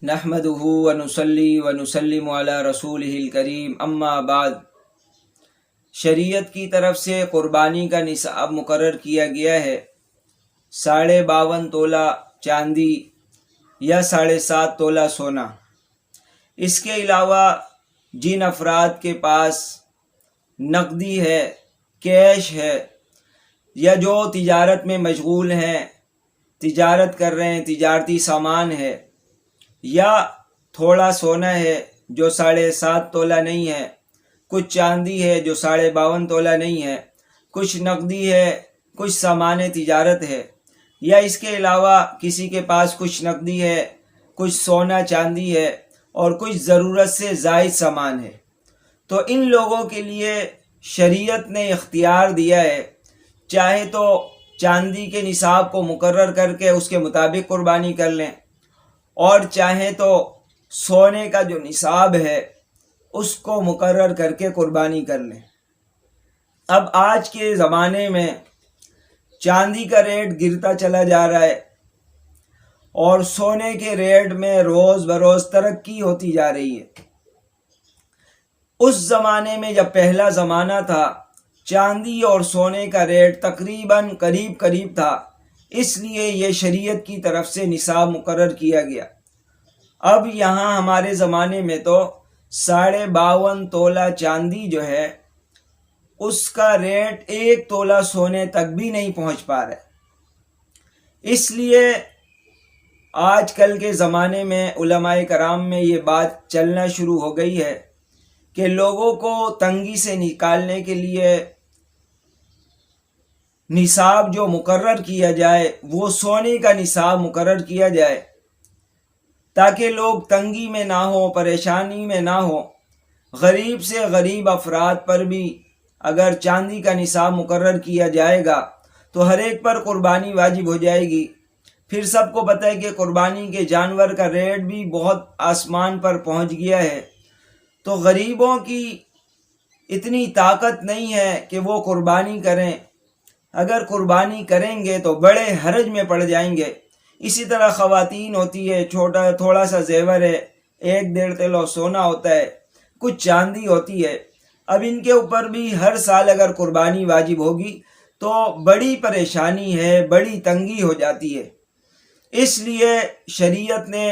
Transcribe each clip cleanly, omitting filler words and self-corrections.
نحمدہ ونصلی ونسلم علی رسولہ الکریم، اما بعد۔ شریعت کی طرف سے قربانی کا نصاب مقرر کیا گیا ہے 52.5 تولہ چاندی یا 7.5 تولہ سونا۔ اس کے علاوہ جن افراد کے پاس نقدی ہے، کیش ہے، یا جو تجارت میں مشغول ہیں، تجارت کر رہے ہیں، تجارتی سامان ہے، یا تھوڑا سونا ہے جو 7.5 تولہ نہیں ہے، کچھ چاندی ہے جو 52.5 تولہ نہیں ہے، کچھ نقدی ہے، کچھ سامان تجارت ہے، یا اس کے علاوہ کسی کے پاس کچھ نقدی ہے، کچھ سونا چاندی ہے اور کچھ ضرورت سے زائد سامان ہے، تو ان لوگوں کے لیے شریعت نے اختیار دیا ہے، چاہے تو چاندی کے نصاب کو مقرر کر کے اس کے مطابق قربانی کر لیں، اور چاہے تو سونے کا جو نصاب ہے اس کو مقرر کر کے قربانی کر لیں۔ اب آج کے زمانے میں چاندی کا ریٹ گرتا چلا جا رہا ہے اور سونے کے ریٹ میں روز بروز ترقی ہوتی جا رہی ہے۔ اس زمانے میں جب پہلا زمانہ تھا، چاندی اور سونے کا ریٹ تقریباً قریب تھا، اس لیے یہ شریعت کی طرف سے نصاب مقرر کیا گیا۔ اب یہاں ہمارے زمانے میں تو 52.5 تولہ چاندی جو ہے اس کا ریٹ 1 تولہ سونے تک بھی نہیں پہنچ پا رہا ہے۔ اس لیے آج کل کے زمانے میں علماء کرام میں یہ بات چلنا شروع ہو گئی ہے کہ لوگوں کو تنگی سے نکالنے کے لیے نصاب جو مقرر کیا جائے وہ سونے کا نصاب مقرر کیا جائے، تاکہ لوگ تنگی میں نہ ہوں، پریشانی میں نہ ہوں۔ غریب سے غریب افراد پر بھی اگر چاندی کا نصاب مقرر کیا جائے گا تو ہر ایک پر قربانی واجب ہو جائے گی۔ پھر سب کو پتہ ہے کہ قربانی کے جانور کا ریٹ بھی بہت آسمان پر پہنچ گیا ہے، تو غریبوں کی اتنی طاقت نہیں ہے کہ وہ قربانی کریں۔ اگر قربانی کریں گے تو بڑے حرج میں پڑ جائیں گے۔ اسی طرح خواتین ہوتی ہے، تھوڑا سا زیور ہے، 1.5 تولہ سونا ہوتا ہے، کچھ چاندی ہوتی ہے۔ اب ان کے اوپر بھی ہر سال اگر قربانی واجب ہوگی تو بڑی پریشانی ہے، بڑی تنگی ہو جاتی ہے۔ اس لیے شریعت نے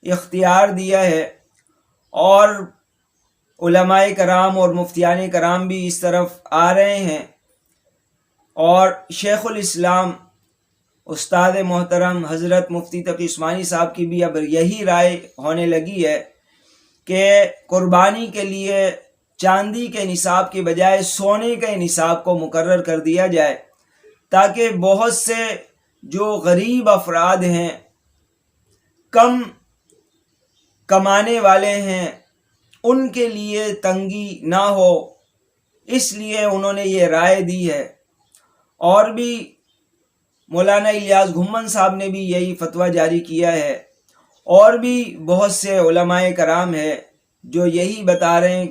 اختیار دیا ہے، اور علماء کرام اور مفتیان کرام بھی اس طرف آ رہے ہیں، اور شیخ الاسلام استاد محترم حضرت مفتی تقی عثمانی صاحب کی بھی اب یہی رائے ہونے لگی ہے کہ قربانی کے لیے چاندی کے نصاب کے بجائے سونے کے نصاب کو مقرر کر دیا جائے، تاکہ بہت سے جو غریب افراد ہیں، کم کمانے والے ہیں، ان کے لیے تنگی نہ ہو۔ اس لیے انہوں نے یہ رائے دی ہے، اور بھی مولانا الیاس گھمن صاحب نے بھی یہی فتویٰ جاری کیا ہے، اور بھی بہت سے علماء کرام ہیں جو یہی بتا رہے ہیں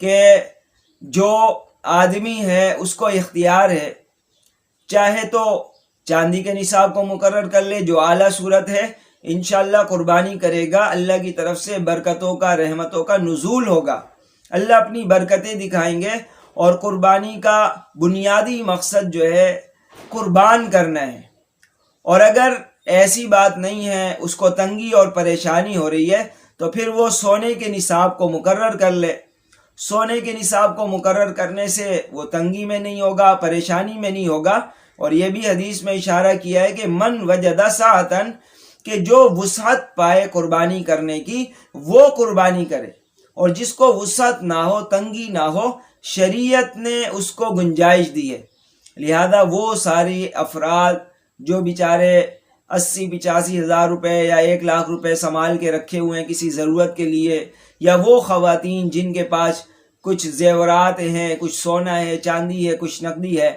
کہ جو آدمی ہے اس کو اختیار ہے، چاہے تو چاندی کے نصاب کو مقرر کر لے جو اعلیٰ صورت ہے، انشاءاللہ قربانی کرے گا، اللہ کی طرف سے برکتوں کا، رحمتوں کا نزول ہوگا، اللہ اپنی برکتیں دکھائیں گے، اور قربانی کا بنیادی مقصد جو ہے قربان کرنا ہے۔ اور اگر ایسی بات نہیں ہے، اس کو تنگی اور پریشانی ہو رہی ہے، تو پھر وہ سونے کے نصاب کو مقرر کر لے۔ سونے کے نصاب کو مقرر کرنے سے وہ تنگی میں نہیں ہوگا، پریشانی میں نہیں ہوگا۔ اور یہ بھی حدیث میں اشارہ کیا ہے کہ من وجد سعۃ، کہ جو وسعت پائے قربانی کرنے کی وہ قربانی کرے، اور جس کو وسعت نہ ہو، تنگی نہ ہو، شریعت نے اس کو گنجائش دی ہے۔ لہذا وہ ساری افراد جو بیچارے 80-85 ہزار روپے یا 1 لاکھ روپے سنبھال کے رکھے ہوئے ہیں کسی ضرورت کے لیے، یا وہ خواتین جن کے پاس کچھ زیورات ہیں، کچھ سونا ہے، چاندی ہے، کچھ نقدی ہے،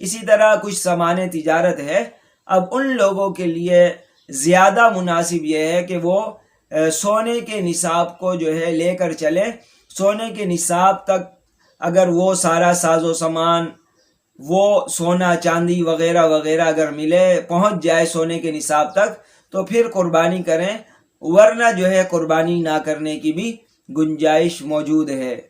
اسی طرح کچھ سامان تجارت ہے، اب ان لوگوں کے لیے زیادہ مناسب یہ ہے کہ وہ سونے کے نصاب کو جو ہے لے کر چلے۔ سونے کے نصاب تک اگر وہ سارا ساز و سامان وہ سونا چاندی وغیرہ وغیرہ اگر ملے، پہنچ جائے سونے کے نصاب تک، تو پھر قربانی کریں، ورنہ جو ہے قربانی نہ کرنے کی بھی گنجائش موجود ہے۔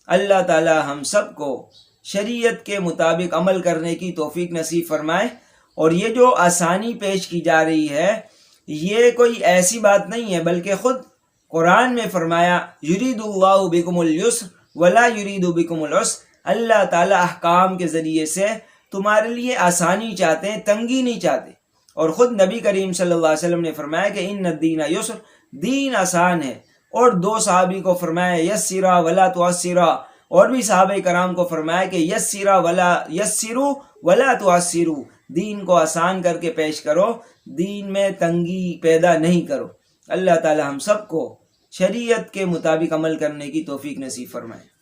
اللہ تعالی ہم سب کو شریعت کے مطابق عمل کرنے کی توفیق نصیب فرمائے۔ اور یہ جو آسانی پیش کی جا رہی ہے، یہ کوئی ایسی بات نہیں ہے، بلکہ خود قرآن میں فرمایا یرید اللہ بکم الیسر ولا یرید بکم العسر، اللہ تعالیٰ احکام کے ذریعے سے تمہارے لیے آسانی چاہتے ہیں، تنگی نہیں چاہتے۔ اور خود نبی کریم صلی اللہ علیہ وسلم نے فرمایا کہ ان الدین یسر، دین آسان ہے۔ اور دو صحابی کو فرمایا یسرا ولا تعسرا، اور بھی صحابہ کرام کو فرمایا کہ یسروا ولا تعسروا، دین کو آسان کر کے پیش کرو، دین میں تنگی پیدا نہیں کرو۔ اللہ تعالی ہم سب کو شریعت کے مطابق عمل کرنے کی توفیق نصیب فرمائے۔